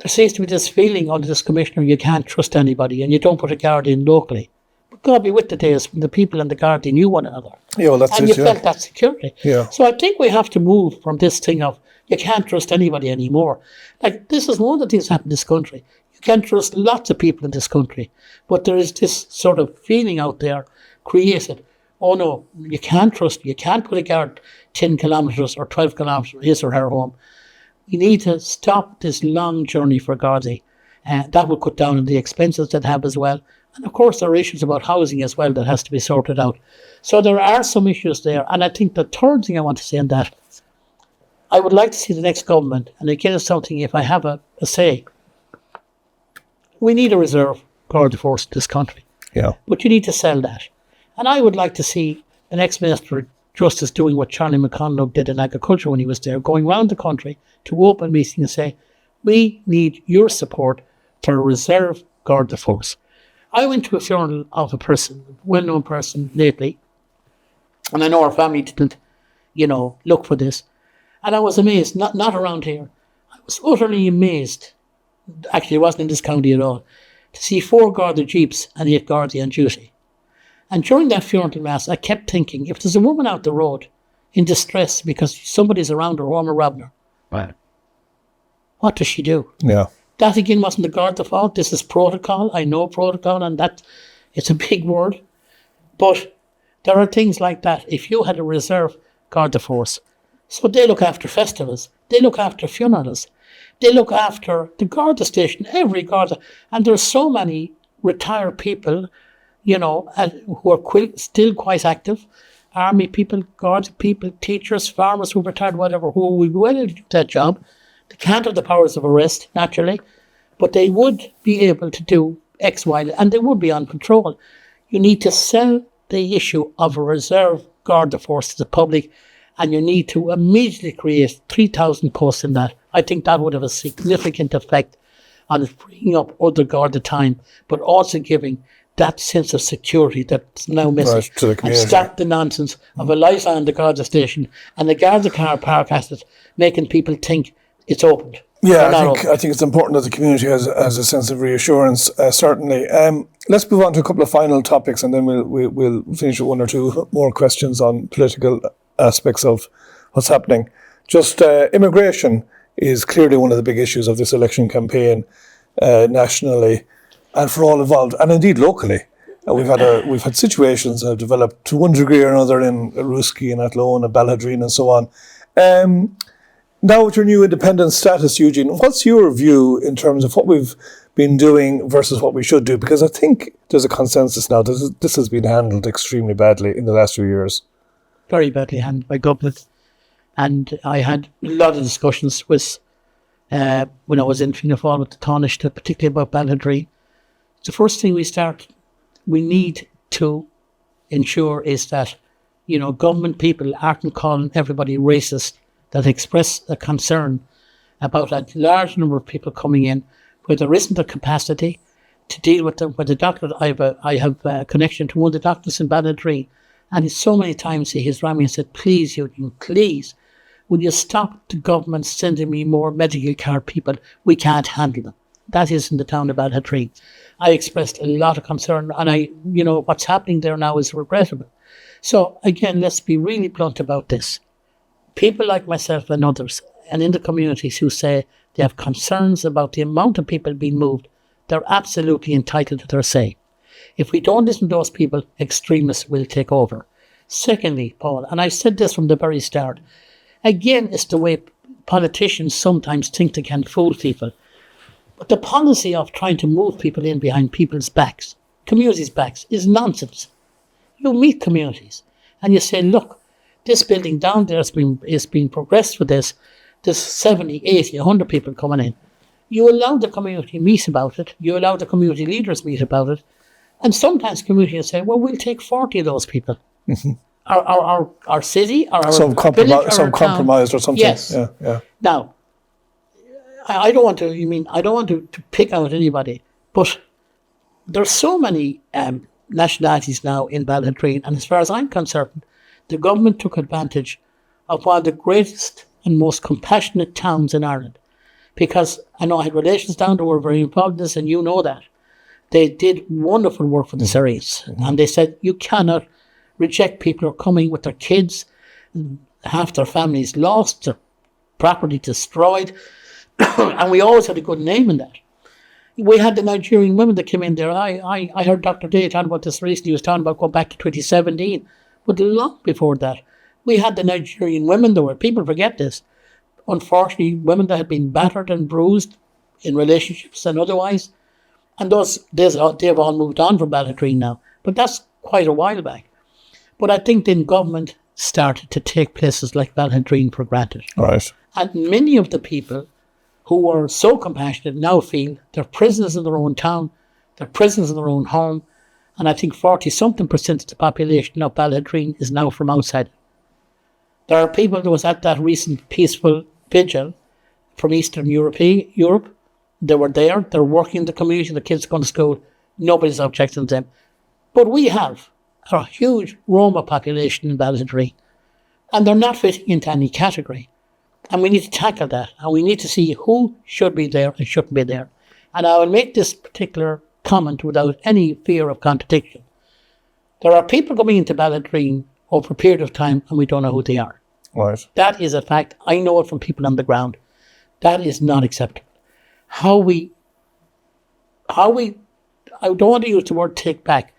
seems to be this feeling under this commissioner you can't trust anybody and you don't put a guard in locally. But God be with the days when the people and the Gardaí knew one another. Yeah, well, that's and it, you felt that security. Yeah. So I think we have to move from this thing of you can't trust anybody anymore. Like, this is one of the things that happen in this country. You can't trust lots of people in this country. But there is this sort of feeling out there created. Oh no, you can't trust, you can't put a guard 10 kilometres or 12 kilometres from his or her home. We need to stop this long journey for Gardaí. That will cut down on the expenses that have as well. And of course there are issues about housing as well that has to be sorted out. So there are some issues there. And I think the third thing I want to say on that, I would like to see the next government, and again it's something, if I have a say, we need a reserve Garda force in this country. Yeah. But you need to sell that. And I would like to see the next Minister of Justice doing what Charlie McConalogue did in agriculture when he was there, going around the country to open meetings and say, we need your support for a reserve Garda force. I went to a funeral of a person, a well-known person lately, and I know our family didn't, look for this. And I was amazed, not around here. I was utterly amazed. Actually, it wasn't in this county at all. To see 4 Garda jeeps and 8 Gardaí on duty. And during that funeral mass, I kept thinking, if there's a woman out the road in distress because somebody's around her home or robbing her, right, what does she do? Yeah. That again wasn't the Garda fault. This is protocol. I know protocol, and that it's a big word. But there are things like that. If you had a reserve Garda force, so they look after festivals, they look after funerals, they look after the Garda station, every Garda. And there's so many retired people, who are still quite active. Army people, Garda people, teachers, farmers who retired, whatever, who will be willing to do that job. They can't have the powers of arrest, naturally, but they would be able to do X, Y, and they would be on patrol. You need to sell the issue of a reserve Garda force to the public, and you need to immediately create 3,000 posts in that. I think that would have a significant effect on freeing up other Garda time, but also giving that sense of security that's now missing. Right, to the community. And start the nonsense of a light on the Garda station and the Garda car park asset making people think it's opened. Yeah, I think it's important that the community has a sense of reassurance, certainly. Let's move on to a couple of final topics, and then we'll finish with one or two more questions on political aspects of what's happening. Just immigration is clearly one of the big issues of this election campaign, nationally and for all involved, and indeed locally. We've had situations that have developed to one degree or another in Roscommon and Athlone and Ballydreen and so on. Now with your new independent status, Eugene, what's your view in terms of what we've been doing versus what we should do? Because I think there's a consensus now that this has been handled extremely badly in the last few years. Very badly handled by government. And I had a lot of discussions with, when I was in Fianna Fáil with the Taoiseach, particularly about Ballydreen. The first thing we need to ensure is that, government people aren't calling everybody racist, that express a concern about a large number of people coming in where there isn't a capacity to deal with them. Where the doctor, I have a connection to one of the doctors in Ballydreen, and so many times he has rang me and said, please, Eugene, please, will you stop the government sending me more medical care people? We can't handle them. That is in the town of Ballydreen. I expressed a lot of concern, and what's happening there now is regrettable. So again, let's be really blunt about this. People like myself and others, and in the communities who say they have concerns about the amount of people being moved, they're absolutely entitled to their say. If we don't listen to those people, extremists will take over. Secondly, Paul, and I said this from the very start, again, it's the way politicians sometimes think they can fool people. But the policy of trying to move people in behind people's backs, communities' backs, is nonsense. You meet communities, and you say, look, this building down there is being progressed with this. There's 70, 80, 100 people coming in. You allow the community meet about it. You allow the community leaders meet about it. And sometimes communities say, well, we'll take 40 of those people. Our city, or our some village, or some our compromised town. or something. Yes. Yeah. Now, I don't want to pick out anybody, but there's so many nationalities now in Ballintreen, and as far as I'm concerned, the government took advantage of one of the greatest and most compassionate towns in Ireland. Because I know I had relations down there who were very involved in this, and you know that. They did wonderful work for the Syrians. And they said, you cannot reject people who are coming with their kids, half their families lost, their property destroyed. And we always had a good name in that. We had the Nigerian women that came in there. I heard Dr. Day talking about this recently. He was talking about going back to 2017. But long before that, we had the Nigerian women there. People forget this. Unfortunately, women that had been battered and bruised in relationships and otherwise. And they've all moved on from Ballintreen now. But that's quite a while back. But I think then government started to take places like Ballintreen for granted. Right. And many of the people who were so compassionate now feel they're prisoners in their own town, they're prisoners in their own home. And I think 40-something% of the population of Ballintreen is now from outside. There are people that was at that recent peaceful vigil from Eastern Europe. They were there, they're working in the community, the kids go to school, nobody's objecting to them. But we have a huge Roma population in Ballintreen, and they're not fitting into any category. And we need to tackle that, and we need to see who should be there and shouldn't be there. And I will make this particular comment without any fear of contradiction. There are people coming into Ballintreen over a period of time, and we don't know who they are. Right. That is a fact. I know it from people on the ground. That is not acceptable. How we, I don't want to use the word take back,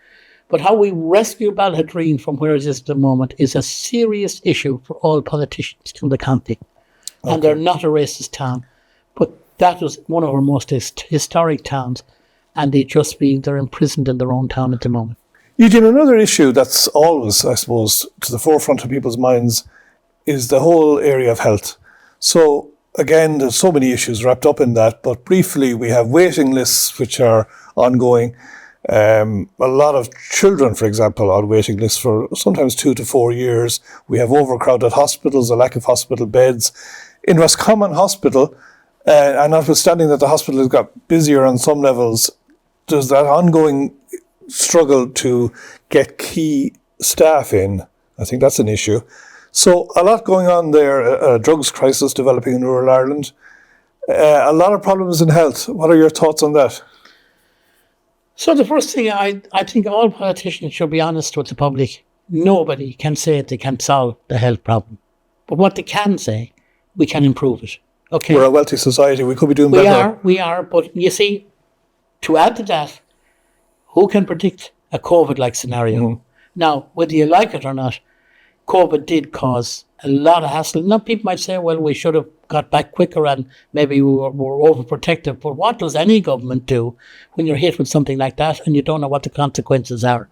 but how we rescue Ballintreen from where it is at the moment is a serious issue for all politicians in the county. Okay. And they're not a racist town, but that was one of our most historic towns, and they're imprisoned in their own town at the moment. Eugene, another issue that's always, I suppose, to the forefront of people's minds is the whole area of health. So, again, there's so many issues wrapped up in that, but briefly, we have waiting lists which are ongoing. A lot of children, for example, are on waiting lists for sometimes 2 to 4 years. We have overcrowded hospitals, a lack of hospital beds. In Roscommon Hospital, and notwithstanding that the hospital has got busier on some levels, there's that ongoing struggle to get key staff in. I think that's an issue. So a lot going on there, a drugs crisis developing in rural Ireland, a lot of problems in health. What are your thoughts on that? So the first thing, I think all politicians should be honest with the public. Nobody can say they can solve the health problem. But what they can say, we can improve it. Okay. We're a wealthy society. We could be doing better. We are. But you see, to add to that, who can predict a COVID-like scenario? Mm-hmm. Now, whether you like it or not, COVID did cause a lot of hassle. Now, people might say, well, we should have got back quicker and maybe we were overprotective. But what does any government do when you're hit with something like that and you don't know what the consequences are?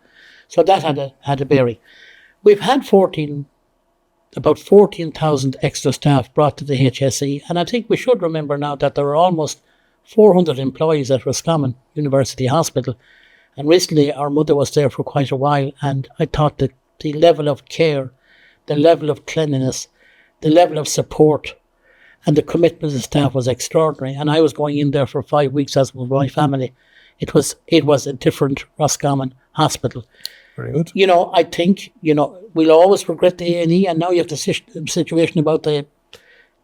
So that had a bearing. We've had about 14,000 extra staff brought to the HSE. And I think we should remember now that there are almost 400 employees at Roscommon University Hospital. And recently our mother was there for quite a while, and I thought that the level of care, the level of cleanliness, the level of support and the commitment of the staff was extraordinary. And I was going in there for 5 weeks as with my family. It was a different Roscommon hospital. Very good. I think, we'll always regret the A&E, and now you have the situation about the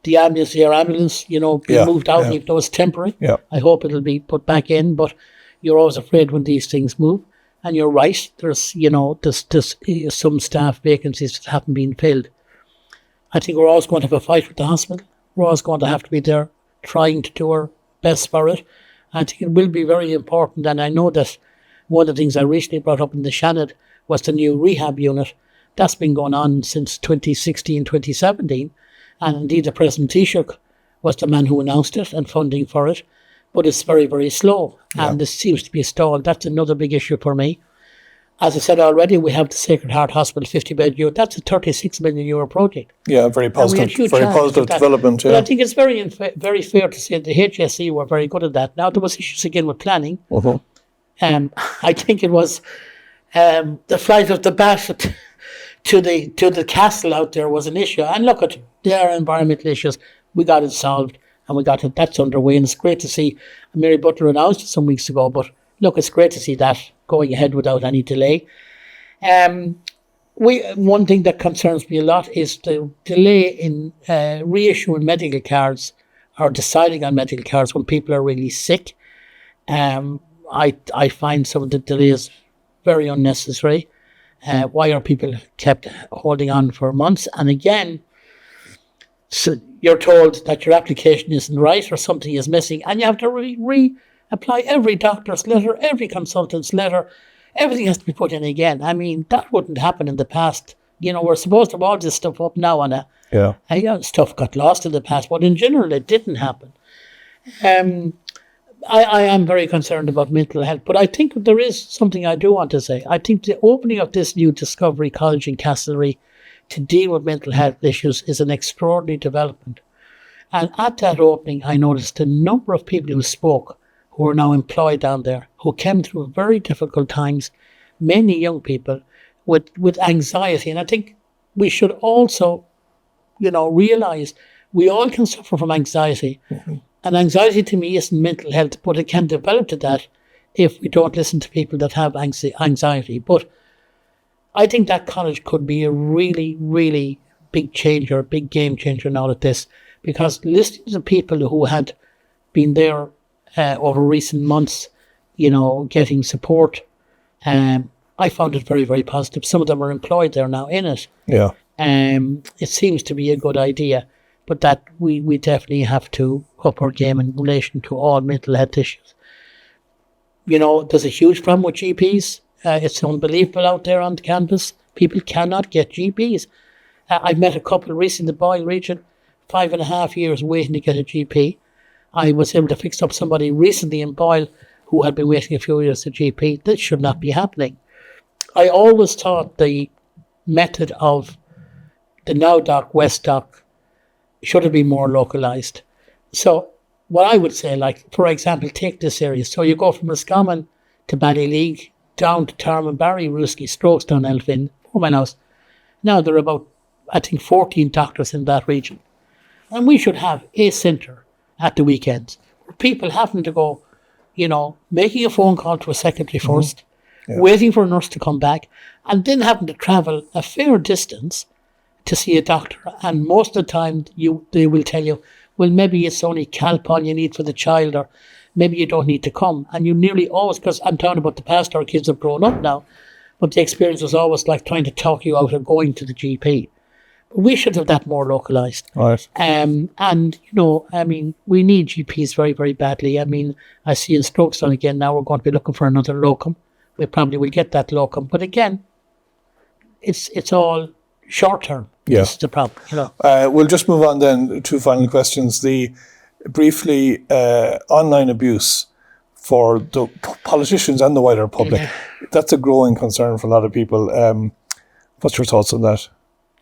air ambulance, being moved out, even though it's temporary. Yeah. I hope it'll be put back in, but you're always afraid when these things move. And you're right, there's some staff vacancies that haven't been filled. I think we're always going to have a fight with the hospital. We're always going to have to be there trying to do our best for it. I think it will be very important, and I know that one of the things I recently brought up in the Shannon was the new rehab unit. That's been going on since 2016, 2017. And indeed, the President Taoiseach was the man who announced it and funding for it. But it's very, very slow. And this seems to be stalled. That's another big issue for me. As I said already, we have the Sacred Heart Hospital 50-bed unit. That's a €36 million project. Yeah, very positive development. But Yeah. I think it's very fair to say the HSE were very good at that. Now, there was issues again with planning. I think it was the flight of the bat to the castle out there was an issue. And look at their environmental issues. We got it solved, and we got it. That's underway, and it's great to see. Mary Butler announced it some weeks ago, but look, it's great to see that going ahead without any delay. One thing that concerns me a lot is the delay in reissuing medical cards or deciding on medical cards when people are really sick. I find some of the delays very unnecessary. Why are people kept holding on for months? And again, so you're told that your application isn't right or something is missing, and you have to reapply every doctor's letter, every consultant's letter. Everything has to be put in again. I mean, that wouldn't happen in the past. We're supposed to have all this stuff up now, and stuff got lost in the past, but in general, it didn't happen. I am very concerned about mental health, but I think there is something I do want to say. I think the opening of this new Discovery College in Castlereagh to deal with mental health issues is an extraordinary development. And at that opening, I noticed a number of people who spoke who are now employed down there, who came through very difficult times, many young people with anxiety. And I think we should also, realise we all can suffer from anxiety. Mm-hmm. And anxiety to me isn't mental health, but it can develop to that if we don't listen to people that have anxiety. But I think that college could be a really, really big changer, a big game changer in all of this, because listening to people who had been there over recent months, getting support, I found it very, very positive. Some of them are employed there now in it. Yeah. It seems to be a good idea, but that we definitely have to up our game in relation to all mental health issues. There's a huge problem with GPs. It's unbelievable out there on the campus. People cannot get GPs. I've met a couple recently in the Boyle region, 5.5 years waiting to get a GP. I was able to fix up somebody recently in Boyle who had been waiting a few years for a GP. This should not be happening. I always thought the method of the Now Doc, West Doc should have been more localised. So what I would say, for example, take this area. So you go from Roscommon to Ballyleague, down to Tarmanbarry, Ruski, Strokestown, Elphin, 4 miles. Now there are about, I think, 14 doctors in that region. And we should have a centre at the weekends where people having to go, making a phone call to a secretary first, waiting for a nurse to come back, and then having to travel a fair distance to see a doctor. And most of the time they will tell you, well, maybe it's only Calpol you need for the child, or maybe you don't need to come. And you nearly always, because I'm talking about the past, our kids have grown up now, but the experience was always like trying to talk you out of going to the GP. But we should have that more localised. Right. And, we need GPs very, very badly. I see in Strokestown again now we're going to be looking for another locum. We probably will get that locum. But again, it's all short term. Yeah. This is the problem. We'll just move on then. 2 final questions. Briefly, online abuse for the politicians and the wider public. That's a growing concern for a lot of people. What's your thoughts on that?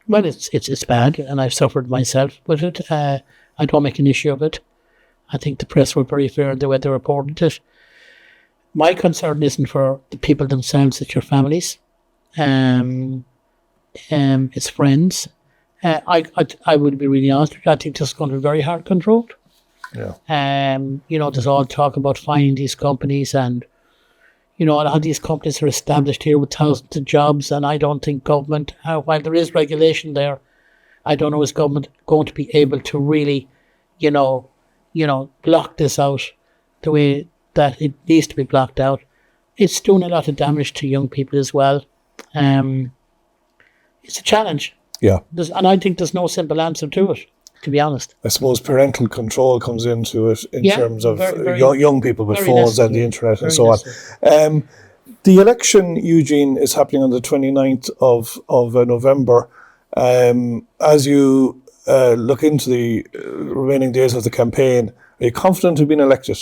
Well, it's bad, and I've suffered myself with it. I don't make an issue of it. I think the press were very fair in the way they reported it. My concern isn't for the people themselves, it's your families. It's friends. I would be really honest with you. I think this is going to be very hard controlled. Yeah. There's all talk about finding these companies, and a lot of these companies are established here with thousands of jobs, and I don't think government, while there is regulation there, I don't know is government going to be able to really, block this out the way that it needs to be blocked out. It's doing a lot of damage to young people as well. It's a challenge. Yeah. And I think there's no simple answer to it, to be honest. I suppose parental control comes into it in terms of very, young people with phones and the internet and so on. The election, Eugene, is happening on the 29th of November. As you look into the remaining days of the campaign, are you confident of being elected?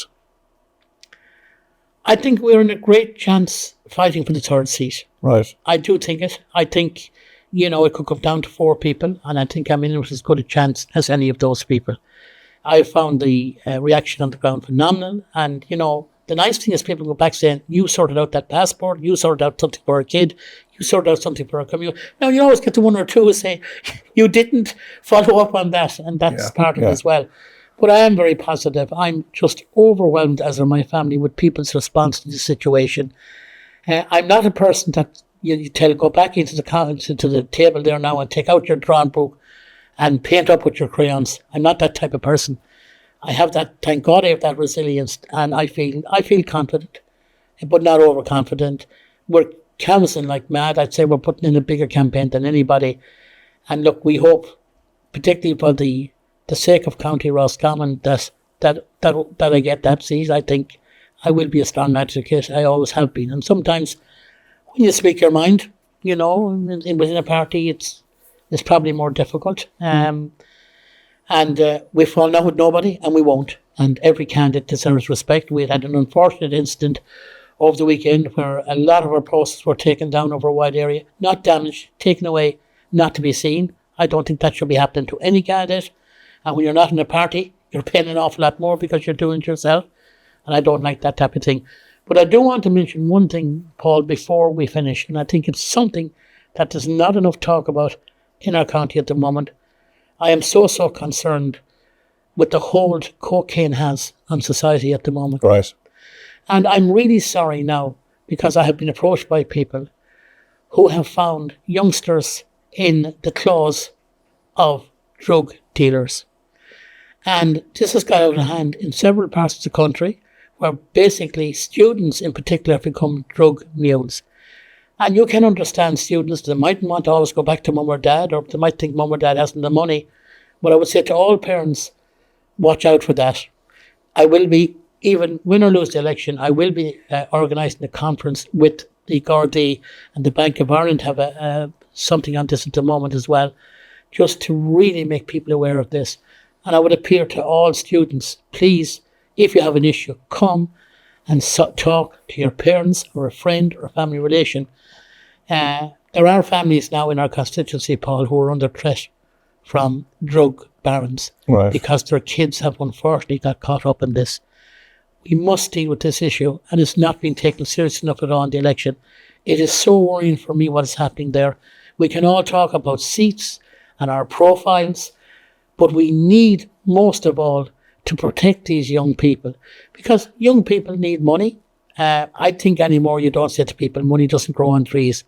I think we're in a great chance fighting for the third seat. Right. I do think it. I think, it could come down to 4 people, and I think I'm in as good a chance as any of those people. I found the reaction on the ground phenomenal, and, the nice thing is people go back saying, you sorted out that passport, you sorted out something for a kid, you sorted out something for a community. Now, you always get the one or two who say, you didn't follow up on that, and that's part of it as well. But I am very positive. I'm just overwhelmed, as are my family, with people's response to the situation. I'm not a person that you tell go back into the table there now and take out your drawing book and paint up with your crayons. I'm not that type of person. I have that, thank God I have that resilience, and I feel confident, but not overconfident. We're canvassing like mad. I'd say we're putting in a bigger campaign than anybody. And look, we hope, particularly for the sake of County Roscommon, that I get that seat. I think I will be a strong advocate. I always have been. And sometimes when you speak your mind, within a party, it's probably more difficult. And we fall out with nobody, and we won't. And every candidate deserves respect. We had an unfortunate incident over the weekend where a lot of our posters were taken down over a wide area, not damaged, taken away, not to be seen. I don't think that should be happening to any candidate. And when you're not in a party, you're paying an awful lot more because you're doing it yourself. And I don't like that type of thing. But I do want to mention one thing, Paul, before we finish. And I think it's something that there's not enough talk about in our county at the moment. I am so concerned with the hold cocaine has on society at the moment. Right. And I'm really sorry now, because I have been approached by people who have found youngsters in the claws of drug dealers. And this has got out of hand in several parts of the country, where basically students in particular have become drug mules. And you can understand students that mightn't want to always go back to mum or dad, or they might think mum or dad hasn't the money. But I would say to all parents, watch out for that. I will be, even win or lose the election, I will be organising a conference with the Gardaí and the Bank of Ireland have something on this at the moment as well, just to really make people aware of this. And I would appeal to all students, please, if you have an issue, come and talk to your parents or a friend or a family relation. There are families now in our constituency, Paul, who are under threat from drug barons because their kids have unfortunately got caught up in this. We must deal with this issue, and it's not being taken seriously enough at all in the election. It is so worrying for me what is happening there. We can all talk about seats and our profiles, but we need, most of all, to protect these young people, because young people need money. I think anymore you don't say to people, money doesn't grow on trees.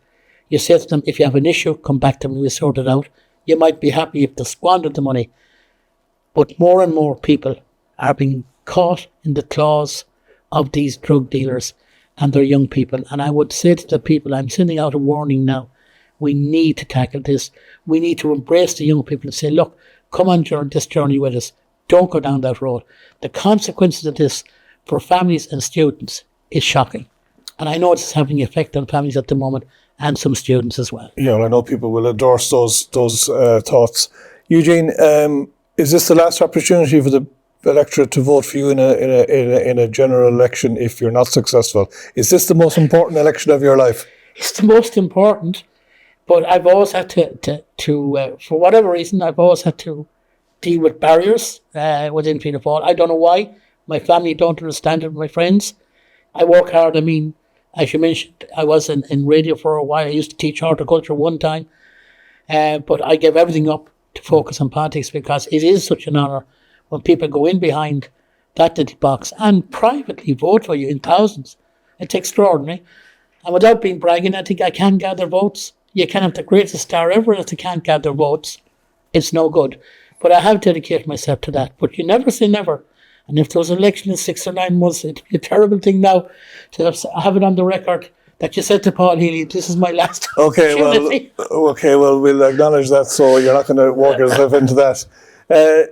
You say to them, if you have an issue, come back to me, we'll sort it out. You might be happy if they squandered the money. But more and more people are being caught in the claws of these drug dealers and their young people. And I would say to the people, I'm sending out a warning now. We need to tackle this. We need to embrace the young people and say, look, come on this journey with us. Don't go down that road. The consequences of this for families and students is shocking. And I know it's having an effect on families at the moment and some students as well. Yeah, well, I know people will endorse those thoughts. Eugene, is this the last opportunity for the electorate to vote for you in a general election if you're not successful? Is this the most important election of your life? It's the most important, but I've always had to for whatever reason, I've always had to deal with barriers within Fianna Fáil. I don't know why. My family don't understand it, my friends. I work hard. I mean, as you mentioned, I was in radio for a while. I used to teach horticulture one time. But I gave everything up to focus on politics because it is such an honour when people go in behind that little box and privately vote for you in thousands. It's extraordinary. And without being bragging, I think I can gather votes. You can have the greatest star ever if they can't gather votes. It's no good. But I have dedicated myself to that. But you never say never. And if there was an election in 6 or 9 months, it'd be a terrible thing now to have it on the record that you said to Paul Healy, this is my last opportunity. Well, we'll acknowledge that, so you're not going to walk yourself into that.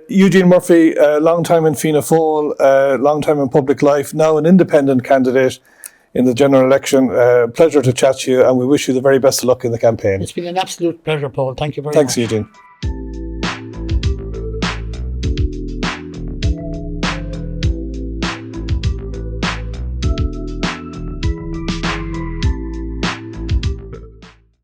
Eugene Murphy, long time in Fianna Fáil, long time in public life, now an independent candidate in the general election. Pleasure to chat to you, and we wish you the very best of luck in the campaign. It's been an absolute pleasure, Paul. Thank you very much. Thanks, Eugene.